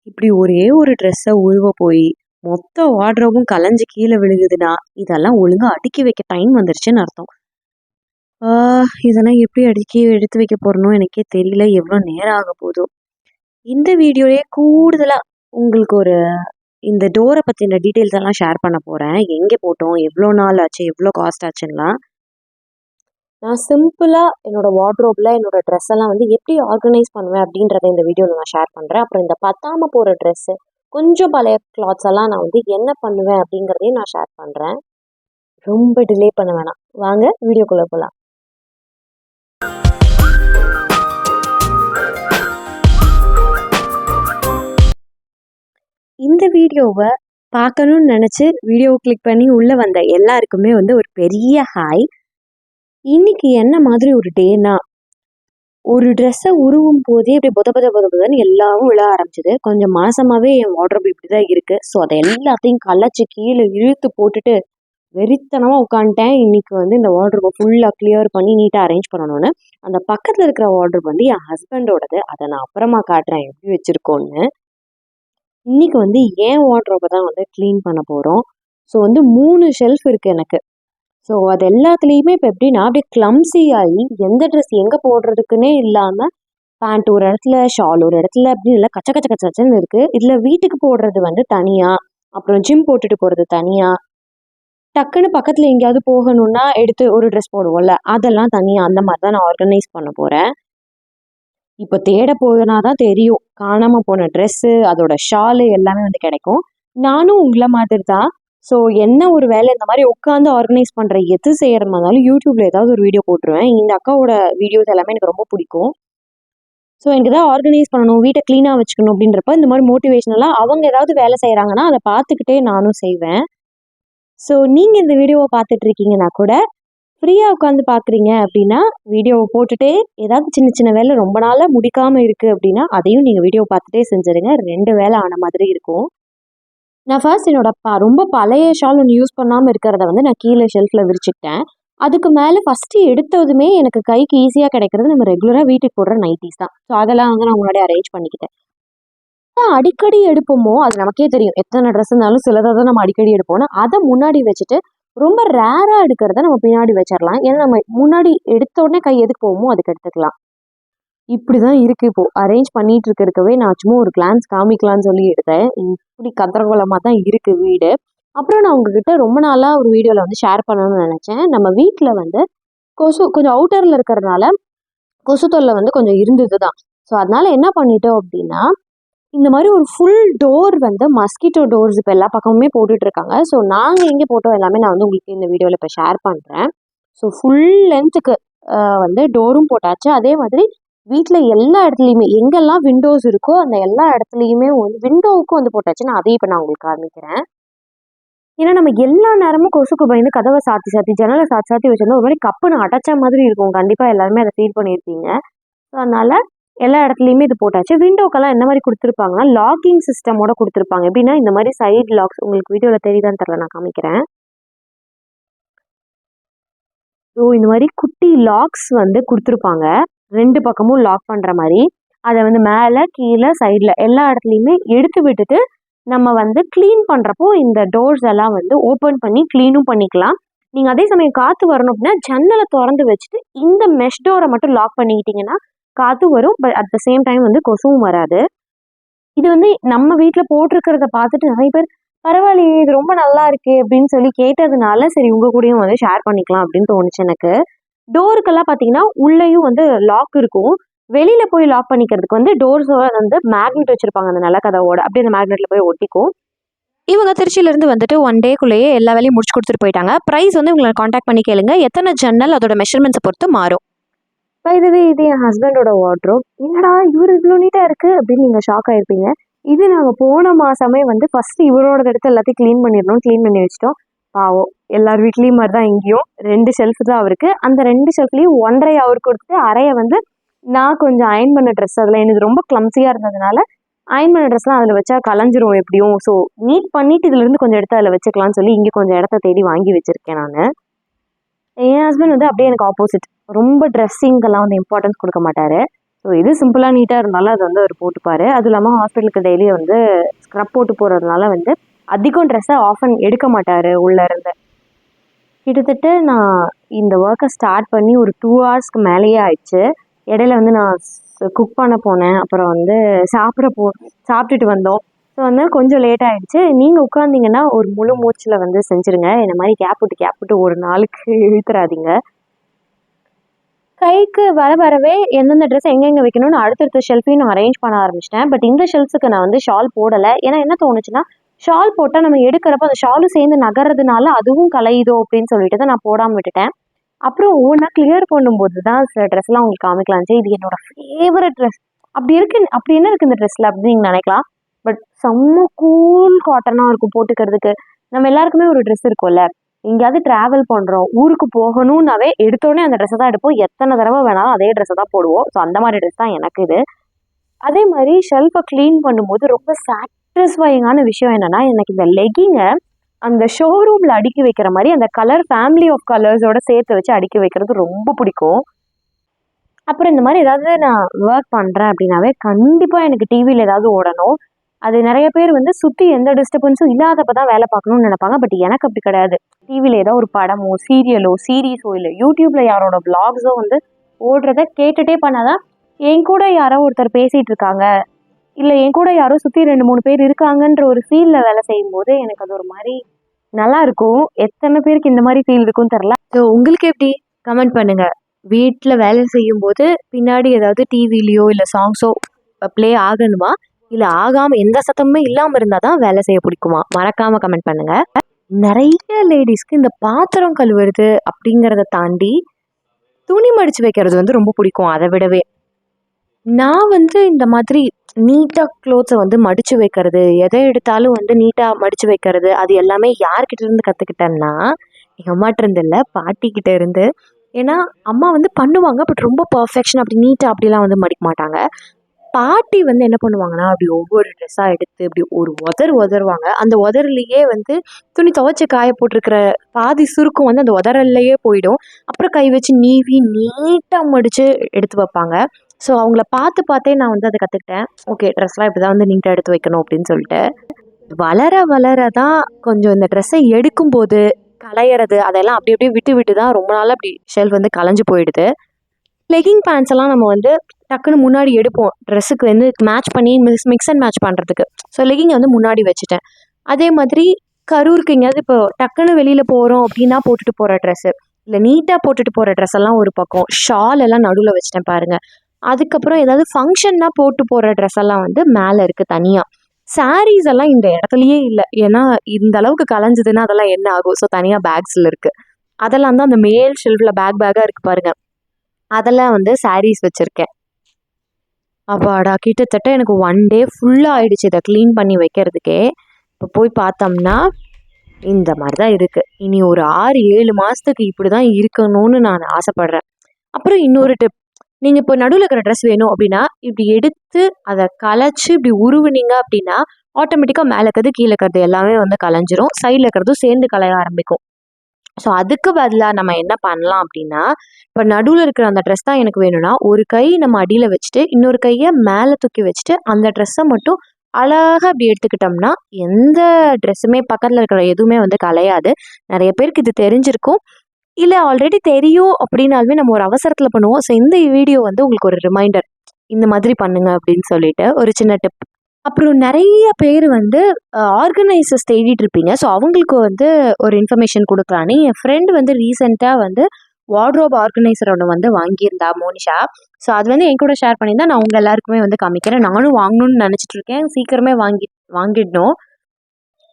இப்படி ஒரே ஒரு ட்ரெஸ்ஸை உருவ போய் மொத்த வார்ட்ரோபும் கலைஞ்சு கீழே விழுகுதுன்னா இதெல்லாம் ஒழுங்கா அடுக்கி வைக்க டைம் வந்துருச்சுன்னு அர்த்தம். இதெல்லாம் எப்படி அடுக்கி எடுத்து வைக்க போறனோ எனக்கே தெரியல. எவ்வளோ நேரம் ஆக போதோ. இந்த வீடியோலயே கூடுதலா உங்களுக்கு ஒரு இந்த டோரை பற்றின டீட்டெயில்ஸ் எல்லாம் ஷேர் பண்ண போகிறேன். எங்கே போட்டோம், எவ்வளோ நாள் ஆச்சு, எவ்வளோ காஸ்ட் ஆச்சுன்னா. நான் சிம்பிளாக என்னோடய வார்ட்ரோப்பில் என்னோடய ட்ரெஸ் எல்லாம் வந்து எப்படி ஆர்கனைஸ் பண்ணுவேன் அப்படின்றத இந்த வீடியோவில் நான் ஷேர் பண்ணுறேன். அப்புறம் இந்த பத்தாமல் போகிற ட்ரெஸ்ஸு, கொஞ்சம் பழைய கிளாத்ஸ் எல்லாம் நான் வந்து என்ன பண்ணுவேன் அப்படிங்கிறதையும் நான் ஷேர் பண்ணுறேன். ரொம்ப டிலே பண்ண வேணாம், வாங்க வீடியோக்குள்ளே போகலாம். இந்த வீடியோவை பார்க்கணும்னு நினச்சி வீடியோ கிளிக் பண்ணி உள்ளே வந்த எல்லாருக்குமே வந்து ஒரு பெரிய ஹாய். இன்னைக்கு என்ன மாதிரி ஒரு டேனா, ஒரு ட்ரெஸ்ஸை உருவும் போதே இப்படி புதன்னு எல்லாரும் விழ ஆரம்பிச்சுது. கொஞ்சம் மாசமாவே என் வார்ட்ரோப் இப்படிதான் இருக்கு. ஸோ அதை எல்லாத்தையும் கலைச்சி கீழே இழுத்து போட்டுட்டு வெறித்தனமா உட்காந்துட்டேன். இன்னைக்கு வந்து இந்த வார்ட்ரோப்பை ஃபுல்லாக கிளியர் பண்ணி நீட்டாக அரேஞ்ச் பண்ணணும்னு. அந்த பக்கத்தில் இருக்கிற வார்ட்ரோப் வந்து என் ஹஸ்பண்டோடது. அதை நான் அப்புறமா காட்டுறேன் எப்படி வச்சிருக்கோன்னு. இன்னைக்கு வந்து என் வார்ட்ரோப்பை தான் வந்து க்ளீன் பண்ண போகிறோம். ஸோ வந்து 3 ஷெல்ஃப் இருக்குது எனக்கு. ஸோ அது எல்லாத்துலேயுமே இப்போ எப்படின்னா அப்படியே கிளம்ஸி ஆகி எந்த ட்ரெஸ் எங்கே போடுறதுக்குன்னே இல்லாமல் பேண்ட் ஒரு இடத்துல, ஷால் ஒரு இடத்துல, அப்படின்னு இல்லை கச்ச கச்ச கச்சன்னு இருக்குது. இதில் வீட்டுக்கு போடுறது வந்து தனியாக, அப்புறம் ஜிம் போட்டுட்டு போகிறது தனியாக, டக்குன்னு பக்கத்தில் எங்கேயாவது போகணுன்னா எடுத்து ஒரு ட்ரெஸ் போடுவோம்ல அதெல்லாம் தனியாக, அந்த மாதிரி தான் நான் ஆர்கனைஸ் பண்ண போகிறேன். இப்போ தேட போனா தான் தெரியும் காணாமல் போன ட்ரெஸ்ஸு, அதோட ஷாலு எல்லாமே வந்து கிடைக்கும். நானும் உங்களை மாதிரி தான். ஸோ என்ன ஒரு வேலை இந்த மாதிரி உட்காந்து ஆர்கனைஸ் பண்ணுற எது செய்கிறதுனாலும் யூடியூப்பில் ஏதாவது ஒரு வீடியோ போட்டுருவேன். இந்த அக்காவோட வீடியோஸ் எல்லாமே எனக்கு ரொம்ப பிடிக்கும். ஸோ எனக்கு தான் ஆர்கனைஸ் பண்ணணும், வீட்டை க்ளீனாக வச்சுக்கணும் அப்படின்றப்ப இந்த மாதிரி மோட்டிவேஷனலாக அவங்க ஏதாவது வேலை செய்கிறாங்கன்னா அதை பார்த்துக்கிட்டே நானும் செய்வேன். ஸோ நீங்கள் இந்த வீடியோவை பார்த்துட்ருக்கீங்கன்னா கூட ஃப்ரீயாக உட்காந்து பார்க்குறீங்க அப்படின்னா வீடியோவை போட்டுகிட்டே ஏதாவது சின்ன சின்ன வேலை ரொம்ப நாளாக முடிக்காமல் இருக்குது அப்படின்னா அதையும் நீங்கள் வீடியோ பார்த்துட்டே செஞ்சுருங்க. 2 வேலை ஆன மாதிரி இருக்கும். நான் ஃபர்ஸ்ட் என்னோட ரொம்ப பழைய ஷால் ஒன்று யூஸ் பண்ணாமல் இருக்கிறத வந்து நான் கீழே ஷெல்ஃபில் விரிச்சுக்கிட்டேன். அதுக்கு மேலே ஃபஸ்ட்டு எடுத்ததுமே எனக்கு கைக்கு ஈஸியாக கிடைக்கிறது நம்ம ரெகுலராக வீட்டுக்கு போடுற நைட்டிஸ் தான். ஸோ அதெல்லாம் வந்து நான் முன்னாடி அரேஞ்ச் பண்ணிக்கிட்டேன். அடிக்கடி எடுப்போமோ அது நமக்கே தெரியும், எத்தனை ட்ரெஸ் இருந்தாலும் சிலதை தான் நம்ம அடிக்கடி எடுப்போம்னா அதை முன்னாடி வச்சுட்டு ரொம்ப ரேராக எடுக்கிறத நம்ம பின்னாடி வச்சிடலாம். ஏன்னா நம்ம முன்னாடி எடுத்த உடனே கை எதுக்கு போவோமோ அதுக்கு எடுத்துக்கலாம். இப்படி தான் இருக்குது இப்போது அரேஞ்ச் பண்ணிகிட்டு இருக்கவே. நான் சும்மா ஒரு கிளான்ஸ் காமிக்கலான்னு சொல்லி எடுத்தேன். இப்படி கந்தரகோலமாக தான் இருக்குது வீடு. அப்புறம் நான் உங்ககிட்ட ரொம்ப நாளாக ஒரு வீடியோவில் வந்து ஷேர் பண்ணணும்னு நினச்சேன். நம்ம வீட்டில் வந்து கொசு கொஞ்சம் அவுட்டரில் இருக்கிறதுனால கொசு தொல்லை வந்து கொஞ்சம் இருந்தது தான். ஸோ அதனால என்ன பண்ணிட்டோம் அப்படின்னா, இந்த மாதிரி ஒரு ஃபுல் டோர் வந்து மஸ்கிட்டோ டோர்ஸ் இப்போ எல்லா பக்கமுமே போட்டுட்ருக்காங்க. ஸோ நாங்கள் எங்கே போட்டோம் எல்லாமே நான் வந்து உங்களுக்கு இந்த வீடியோவில் இப்போ ஷேர் பண்ணுறேன். ஸோ ஃபுல் லென்த்துக்கு வந்து டோரும் போட்டாச்சு. அதே மாதிரி வீட்டில் எல்லா இடத்துலையுமே எங்கெல்லாம் விண்டோஸ் இருக்கோ அந்த எல்லா இடத்துலையுமே வந்து விண்டோவுக்கும் வந்து போட்டாச்சு. நான் அதையும் இப்போ நான் உங்களுக்கு காமிக்கிறேன். ஏன்னா நம்ம எல்லா நேரமும் கொசுக்கு பயந்து கதவை சாத்தி ஜன்னலை சாத்தி வச்சிருந்தோம் ஒரு மாதிரி கப்புன்னு அடைச்ச மாதிரி இருக்கும். கண்டிப்பாக எல்லாருமே அதை ஃபீல் பண்ணியிருப்பீங்க. ஸோ அதனால் எல்லா இடத்துலையுமே இது போட்டாச்சு. விண்டோக்கெல்லாம் என்ன மாதிரி கொடுத்துருப்பாங்கன்னா லாக்கிங் சிஸ்டமோட கொடுத்துருப்பாங்க. எப்படின்னா இந்த மாதிரி சைட் லாக்ஸ், உங்களுக்கு வீடியோவில் தெரியுதான்னு தெரியல, நான் காமிக்கிறேன். ஸோ இந்த மாதிரி குட்டி லாக்ஸ் வந்து கொடுத்துருப்பாங்க, 2 பக்கமும் லாக் பண்ணுற மாதிரி. அதை வந்து மேலே கீழே சைடில் எல்லா இடத்துலையுமே எடுத்து விட்டுட்டு நம்ம வந்து க்ளீன் பண்ணுறப்போ இந்த டோர்ஸ் எல்லாம் வந்து ஓப்பன் பண்ணி க்ளீனும் பண்ணிக்கலாம். நீங்கள் அதே சமயம் காற்று வரணும் அப்படின்னா ஜன்னலை திறந்து வச்சுட்டு இந்த மெஷ் டோரை மட்டும் லாக் பண்ணிக்கிட்டிங்கன்னா காற்று வரும், but at the same time வந்து கொசுவும் வராது. இது வந்து நம்ம வீட்டில் போட்டிருக்கிறத பார்த்துட்டு நிறைய பேர் பரவாயில்லையே இது ரொம்ப நல்லா இருக்கு அப்படின்னு சொல்லி கேட்டதுனால சரி உங்கள் கூடயும் வந்து ஷேர் பண்ணிக்கலாம் அப்படின்னு தோணுச்சு எனக்கு. டோருக்கெல்லாம் பார்த்தீங்கன்னா உள்ளேயும் வந்து லாக் இருக்கும். வெளியில் போய் லாக் பண்ணிக்கிறதுக்கு வந்து டோர்ஸோட வந்து மேக்னெட் வச்சுருப்பாங்க அந்த நல்ல கதவோட. அப்படியே அந்த மேக்னெட்டில் போய் ஒட்டிக்கும். இவங்க திருச்சியிலேருந்து வந்துட்டு 1 டேக்குள்ளேயே எல்லா வேலையும் முடிச்சு கொடுத்துட்டு போயிட்டாங்க. ப்ரைஸ் வந்து உங்களை காண்டாக்ட் பண்ணி கேளுங்க. எத்தனை ஜன்னல் அதோட மெஷர்மெண்ட்ஸை பொறுத்து மாறும். இதுவே இது என் ஹஸ்பண்டோட வார்ட்ரோப். என்னடா இவர் இவ்வளோ நீட்டாக இருக்குது அப்படின்னு நீங்கள் ஷாக் ஆகிருப்பீங்க. இது நாங்கள் போன மாதமே வந்து ஃபஸ்ட்டு இவரோட எடுத்து எல்லாத்தையும் க்ளீன் பண்ணி வச்சிட்டோம். பாவம் எல்லார் வீட்லேயும் மாதிரி தான் இங்கேயும் 2 ஷெல்ஃப் தான் அவருக்கு. அந்த 2 ஷெல்ஃப்லேயும் 1.5 அவருக்கு கொடுத்துட்டு அறையை வந்து நான் கொஞ்சம் அயன் பண்ண ட்ரெஸ் அதில் எனக்கு ரொம்ப கிளம்ஸியாக இருந்ததுனால அயன் பண்ண ட்ரெஸ்லாம் அதில் வச்சா கலைஞ்சிரும் எப்படியும். ஸோ நீட் பண்ணிவிட்டு இதுலேருந்து கொஞ்சம் எடுத்து அதில் வச்சுக்கலாம்னு சொல்லி இங்கே கொஞ்சம் இடத்த தேடி வாங்கி வச்சுருக்கேன் நான். என் ஹஸ்பண்ட் வந்து அப்படியே எனக்கு ஆப்போசிட். ரொம்ப ட்ரெஸ்ஸிங்கெல்லாம் வந்து இம்பார்ட்டன்ஸ் கொடுக்க மாட்டார். ஸோ இது சிம்பிளாக நீட்டாக இருந்தாலும் அது வந்து அவர் போட்டுப்பார். அதுவும் இல்லாமல் ஹாஸ்பிட்டலுக்கு டெய்லி வந்து ஸ்க்ரப் போட்டு போகிறதுனால வந்து அதிகம் ட்ரெஸ்ஸை ஆஃபன் எடுக்க மாட்டார் உள்ளே இருந்து. கிட்டத்தட்ட நான் இந்த ஒர்க்கை ஸ்டார்ட் பண்ணி ஒரு 2 ஹவர்ஸ்க்கு மேலேயே ஆயிடுச்சு. இடையில வந்து நான் குக் பண்ண போனேன், அப்புறம் வந்து சாப்பிட்டுட்டு வந்தோம். ஸோ வந்து கொஞ்சம் லேட் ஆகிடுச்சு. நீங்கள் உட்காந்திங்கன்னா ஒரு முழு மூச்சில் வந்து செஞ்சுருங்க. இந்த மாதிரி கேப் விட்டு ஒரு நாளுக்கு இழுத்துறாதீங்க. கைக்கு வரவே எந்தெந்த ட்ரெஸ் எங்கெங்கே வைக்கணும்னு அடுத்தடுத்த ஷெல்ஃபையும் நான் அரேஞ்ச் பண்ண ஆரம்பிச்சிட்டேன். பட் இந்த ஷெல்ஃபுக்கு நான் வந்து ஷால் போடலை. ஏன்னா என்ன தோணுச்சுன்னா, ஷால் போட்டால் நம்ம எடுக்கிறப்ப அந்த ஷாலும் சேர்ந்து நகர்றதுனால அதுவும் கலையுதோ அப்படின்னு சொல்லிட்டு தான் நான் போடாமல் விட்டுட்டேன். அப்புறம் ஒவ்வொன்றா கிளியர் பண்ணும்போது தான் சில ட்ரெஸ்லாம் உங்களுக்கு காமிக்கலாம்ச்சு. இது என்னோட ஃபேவரட் ட்ரெஸ். அப்படி என்ன இருக்குது இந்த ட்ரெஸ்ஸில் அப்படின்னு நீங்கள் நினைக்கலாம். பட் செம்ம கூல் காட்டனாக இருக்கும் போட்டுக்கிறதுக்கு. நம்ம எல்லாருக்குமே ஒரு ட்ரெஸ் இருக்கும்ல, எங்கேயாவது ட்ராவல் பண்ணுறோம், ஊருக்கு போகணும்னாவே எடுத்தோடனே அந்த ட்ரெஸ்ஸை தான் எடுப்போம். எத்தனை தடவை வேணாலும் அதே ட்ரெஸ்ஸை தான் போடுவோம். ஸோ அந்த மாதிரி ட்ரெஸ் தான் எனக்கு இது. அதே மாதிரி ஷெல்ஃபை க்ளீன் பண்ணும்போது ரொம்ப சாட்டிஸ்ஃபையிங்கான விஷயம் என்னென்னா, எனக்கு இந்த லெகிங்கை அந்த ஷோரூமில் அடுக்கி வைக்கிற மாதிரி அந்த கலர் ஃபேமிலி ஆஃப் கலர்ஸோட சேர்த்து வச்சு அடுக்கி வைக்கிறது ரொம்ப பிடிக்கும். அப்புறம் இந்த மாதிரி ஏதாவது நான் ஒர்க் பண்ணுறேன் அப்படின்னாவே கண்டிப்பாக எனக்கு டிவியில் ஏதாவது ஓடணும். அது நிறைய பேர் வந்து சுற்றி எந்த டிஸ்டர்பன்ஸும் இல்லாதப்ப தான் வேலை பார்க்கணும்னு நினைப்பாங்க. பட் எனக்கு அப்படி கிடையாது. டிவியில் ஏதோ ஒரு படமோ சீரியலோ சீரீஸோ இல்லை யூடியூப்பில் யாரோட வ்ளாக்ஸோ வந்து ஓடுறத கேட்டுகிட்டே பண்ணாதான் என் கூட யாரோ ஒருத்தர் பேசிகிட்டு இருக்காங்க, இல்லை என் கூட யாரோ சுற்றி 2-3 பேர் இருக்காங்கன்ற ஒரு ஃபீலில் வேலை செய்யும்போது எனக்கு அது ஒரு மாதிரி நல்லா இருக்கும். எத்தனை பேருக்கு இந்த மாதிரி ஃபீல் இருக்கும்னு தெரில. ஸோ உங்களுக்கு எப்படி கமெண்ட் பண்ணுங்கள். வீட்டில் வேலை செய்யும்போது பின்னாடி ஏதாவது டிவிலையோ இல்லை சாங்ஸோ ப்ளே ஆகணுமா, இல்லை ஆகாமல் எந்த சத்தமுமே இல்லாமல் இருந்தால் தான் வேலை செய்ய பிடிக்குமா? மறக்காமல் கமெண்ட் பண்ணுங்கள். நிறைய லேடிஸ்க்கு இந்த பாத்திரம் கழுவுறது அப்படிங்கிறத தாண்டி துணி மடித்து வைக்கிறது வந்து ரொம்ப பிடிக்கும். அதை விடவே நான் வந்து இந்த மாதிரி நீட்டாக க்ளோத்ஸை வந்து மடித்து வைக்கிறது, எதை எடுத்தாலும் வந்து நீட்டாக மடித்து வைக்கிறது, அது எல்லாமே யார்கிட்ட இருந்து கற்றுக்கிட்டேன்னா, எங்கள் அம்மாட்ட இருந்து இல்லை, பாட்டிக்கிட்ட இருந்து. ஏன்னா அம்மா வந்து பண்ணுவாங்க, பட் ரொம்ப பர்ஃபெக்ஷன் அப்படி நீட்டாக அப்படிலாம் வந்து மடிக்க மாட்டாங்க. பாட்டி வந்து என்ன பண்ணுவாங்கன்னா, அப்படி ஒவ்வொரு ட்ரெஸ்ஸாக எடுத்து இப்படி ஒரு உதருவாங்க. அந்த உதறலையே வந்து துணி துவைச்சி காய போட்டிருக்கிற பாதி சுருக்கம் வந்து அந்த உதறல்லையே போயிடும். அப்புறம் கை வச்சு நீவி நீட்டாக மடித்து எடுத்து வைப்பாங்க. ஸோ அவங்கள பார்த்தே நான் வந்து அதை கற்றுக்கிட்டேன். ஓகே, ட்ரெஸ்லாம் இப்படி தான் வந்து நீட்டாக எடுத்து வைக்கணும் அப்படின்னு சொல்லிட்டு. வளர தான் கொஞ்சம் இந்த ட்ரெஸ்ஸை எடுக்கும்போது களையிறது அதெல்லாம் அப்படி அப்படியே விட்டு தான் ரொம்ப நாளாக அப்படி ஷெல்ஃப் வந்து களைஞ்சு போயிடுது. லெகிங் பேண்ட்ஸ் எல்லாம் நம்ம வந்து டக்குன்னு முன்னாடி எடுப்போம், ட்ரெஸ்ஸுக்கு வந்து மேட்ச் பண்ணி மிக்ஸ் அண்ட் மேட்ச் பண்ணுறதுக்கு. ஸோ லெகிங்கை வந்து முன்னாடி வச்சுட்டேன். அதே மாதிரி கரூருக்கு எங்கேயாவது இப்போ டக்குன்னு வெளியில் போகிறோம் அப்படின்னா போட்டுட்டு போகிற ட்ரெஸ்ஸு, இல்லை நீட்டாக போட்டுட்டு போகிற ட்ரெஸ் எல்லாம் ஒரு பக்கம், ஷால் எல்லாம் நடுவில் வச்சுட்டேன் பாருங்கள். அதுக்கப்புறம் ஏதாவது ஃபங்க்ஷன்னா போட்டு போகிற ட்ரெஸ் எல்லாம் வந்து மேலே இருக்குது தனியாக. சாரீஸ் எல்லாம் இந்த இடத்துலையே இல்லை, ஏன்னா இந்த அளவுக்கு கலைஞ்சதுன்னா அதெல்லாம் என்ன ஆகும். ஸோ தனியாக பேக்ஸில் இருக்குது. அதெல்லாம் தான் அந்த மேல் ஷெல்ஃபில் பேக்காக இருக்குது பாருங்கள், அதெல்லாம் வந்து சாரீஸ் வச்சுருக்கேன். அப்பாடா, கிட்டத்தட்ட எனக்கு 1 டே ஃபுல்லாக ஆயிடுச்சு இதை க்ளீன் பண்ணி வைக்கிறதுக்கே. இப்போ போய் பார்த்தோம்னா இந்த மாதிரி தான் இருக்குது. இனி ஒரு 6-7 மாதத்துக்கு இப்படி தான் இருக்கணும்னு நான் ஆசைப்பட்றேன். அப்புறம் இன்னொரு டிப், நீங்கள் இப்போ நடுவில் இருக்கிற ட்ரெஸ் வேணும் அப்படின்னா இப்படி எடுத்து அதை கலைச்சி இப்படி உருவுனீங்க அப்படின்னா ஆட்டோமேட்டிக்காக மேலே இருக்கிறது கீழே இருக்கிறது எல்லாமே வந்து கலைஞ்சிரும், சைடில் இருக்கிறதும் சேர்ந்து கலைய ஆரம்பிக்கும். ஸோ அதுக்கு பதிலாக நம்ம என்ன பண்ணலாம் அப்படின்னா, இப்போ நடுவில் இருக்கிற அந்த ட்ரெஸ் தான் எனக்கு வேணும்னா ஒரு கை நம்ம அடியில் வச்சுட்டு இன்னொரு கையை மேலே தூக்கி வச்சுட்டு அந்த ட்ரெஸ்ஸை மட்டும் அழகாக அப்படி எடுத்துக்கிட்டோம்னா எந்த ட்ரெஸ்ஸுமே பக்கத்தில் இருக்கிற எதுவுமே வந்து கலையாது. நிறைய பேருக்கு இது தெரிஞ்சிருக்கும், இல்லை ஆல்ரெடி தெரியும் அப்படின்னாலுமே நம்ம ஒரு அவசரத்தில் பண்ணுவோம். ஸோ இந்த வீடியோ வந்து உங்களுக்கு ஒரு ரிமைண்டர், இந்த மாதிரி பண்ணுங்க அப்படின்னு சொல்லிட்டு ஒரு சின்ன டிப். அப்புறம் நிறைய பேர் வந்து ஆர்கனைசர்ஸ் தேடிட்டு இருப்பீங்க. ஸோ அவங்களுக்கு வந்து ஒரு இன்ஃபர்மேஷன் கொடுக்கலான்னு என் ஃப்ரெண்டு வந்து ரீசெண்டாக வந்து வார்ட்ரோப் ஆர்கனைசர் ஒன்று வந்து வாங்கியிருந்தா, மோனிஷா. ஸோ அது வந்து என் கூட ஷேர் பண்ணியிருந்தா, நான் உங்கள் எல்லாருக்குமே வந்து காமிக்கிறேன். நானும் வாங்கணும்னு நினச்சிட்டு இருக்கேன், சீக்கிரமே வாங்கிடணும்.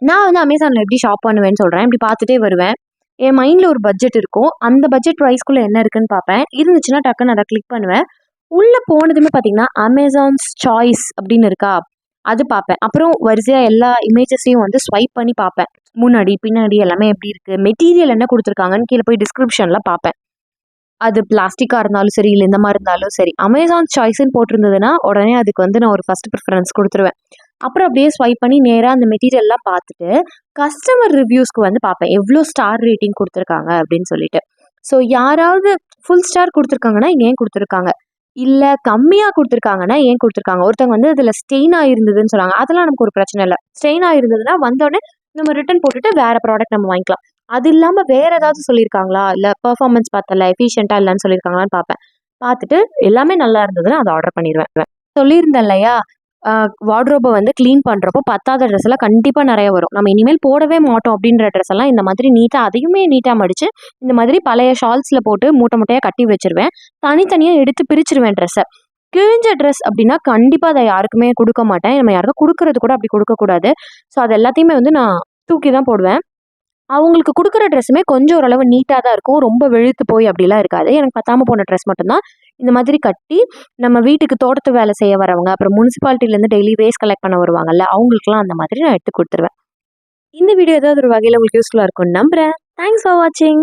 நான் வந்து அமேசானில் எப்படி ஷாப் பண்ணுவேன்னு சொல்கிறேன். இப்படி பார்த்துட்டே வருவேன், என் மைண்டில் ஒரு பட்ஜெட் இருக்கும், அந்த பட்ஜெட் ப்ரைஸ்க்குள்ளே என்ன இருக்குன்னு பார்ப்பேன். இருந்துச்சுன்னா டக்குன்னு அதை கிளிக் பண்ணுவேன். உள்ளே போனதுமே பார்த்தீங்கன்னா அமேசான்ஸ் சாய்ஸ் அப்படின்னு இருக்கா, அது பார்ப்பேன். அப்புறம் வரிசையாக எல்லா இமேஜஸையும் வந்து ஸ்வைப் பண்ணி பார்ப்பேன், முன்னாடி பின்னாடி எல்லாமே எப்படி இருக்குது, மெட்டீரியல் என்ன கொடுத்துருக்காங்கன்னு கீழே போய் டிஸ்கிரிப்ஷனில் பார்ப்பேன். அது பிளாஸ்டிக்காக இருந்தாலும் சரி, இல்லை இந்த மாதிரி இருந்தாலும் சரி, அமேசான் சாய்ஸ்ன்னு போட்டிருந்ததுன்னா உடனே அதுக்கு வந்து நான் ஒரு ஃபஸ்ட் ப்ரிஃபரன்ஸ் கொடுத்துருவேன். அப்புறம் அப்படியே ஸ்வைப் பண்ணி நேராக அந்த மெட்டீரியல்லாம் பார்த்துட்டு கஸ்டமர் ரிவ்யூஸ்க்கு வந்து பார்ப்பேன், எவ்வளோ ஸ்டார் ரேட்டிங் கொடுத்துருக்காங்க அப்படின்னு சொல்லிட்டு. ஸோ யாராவது ஃபுல் ஸ்டார் கொடுத்துருக்காங்கன்னா ஏன் கொடுத்துருக்காங்க, இல்லை கம்மியாக கொடுத்துருக்காங்கன்னா ஏன் கொடுத்துருக்காங்க, ஒருத்தவங்க வந்து அதில் ஸ்டெயின் ஆகிருந்ததுன்னு சொன்னாங்க, அதெல்லாம் நமக்கு ஒரு பிரச்சனை இல்லை. ஸ்டெயின் ஆகிருந்ததுன்னா வந்தோடனே நம்ம ரிட்டர்ன் போட்டுட்டு வேறு ப்ராடக்ட் நம்ம வாங்கிக்கலாம். அது இல்லாமல் வேறு ஏதாவது சொல்லியிருக்காங்களா, இல்லை பெர்ஃபார்மன்ஸ் பார்த்தல எஃபிஷியண்ட்டாக இல்லைன்னு சொல்லியிருக்காங்களான்னு பார்ப்பேன். பார்த்துட்டு எல்லாமே நல்லா இருந்ததுன்னா அதை ஆர்டர் பண்ணிடுவேன். சொல்லியிருந்தேன் இல்லையா, வார்ட்ரோபை வந்து க்ளீன் பண்ணுறப்போ பத்தாத ட்ரெஸ் எல்லாம் கண்டிப்பாக நிறைய வரும். நம்ம இனிமேல் போடவே மாட்டோம் அப்படின்ற ட்ரெஸ் எல்லாம் இந்த மாதிரி நீட்டாக அதையுமே நீட்டாக மடித்து இந்த மாதிரி பழைய ஷால்ஸில் போட்டு மூட்டை மூட்டையாக கட்டி வச்சிருவேன். தனித்தனியாக எடுத்து பிரிச்சிருவேன் ட்ரெஸ்ஸை. கிழிஞ்ச ட்ரெஸ் அப்படின்னா கண்டிப்பாக அதை யாருக்குமே கொடுக்க மாட்டேன். நம்ம யாருக்கும் கொடுக்கறது கூட அப்படி கொடுக்கக்கூடாது. ஸோ அது எல்லாத்தையுமே வந்து நான் தூக்கி தான் போடுவேன். அவங்களுக்கு கொடுக்குற ட்ரெஸ்ஸுமே கொஞ்சம் ஓரளவு நீட்டாக தான் இருக்கும். ரொம்ப வெளுத்து போய் அப்படிலாம் இருக்காது. எனக்கு பத்தாம போன ட்ரெஸ் மட்டும்தான் இந்த மாதிரி கட்டி நம்ம வீட்டுக்கு தோட்டத்து வேலை செய்ய வரவங்க, அப்புறம் முனிசிபாலிட்டிலேருந்து டெய்லி வேஸ்ட் கலெக்ட் பண்ண வருவாங்கல்ல, அவங்களுக்குலாம் அந்த மாதிரி நான் எடுத்து கொடுத்துருவேன். இந்த வீடியோ ஏதாவது ஒரு வகையில் உங்களுக்கு யூஸ்ஃபுல்லாக இருக்கும்னு நம்புகிறேன். தேங்க்ஸ் ஃபார் வாட்சிங்.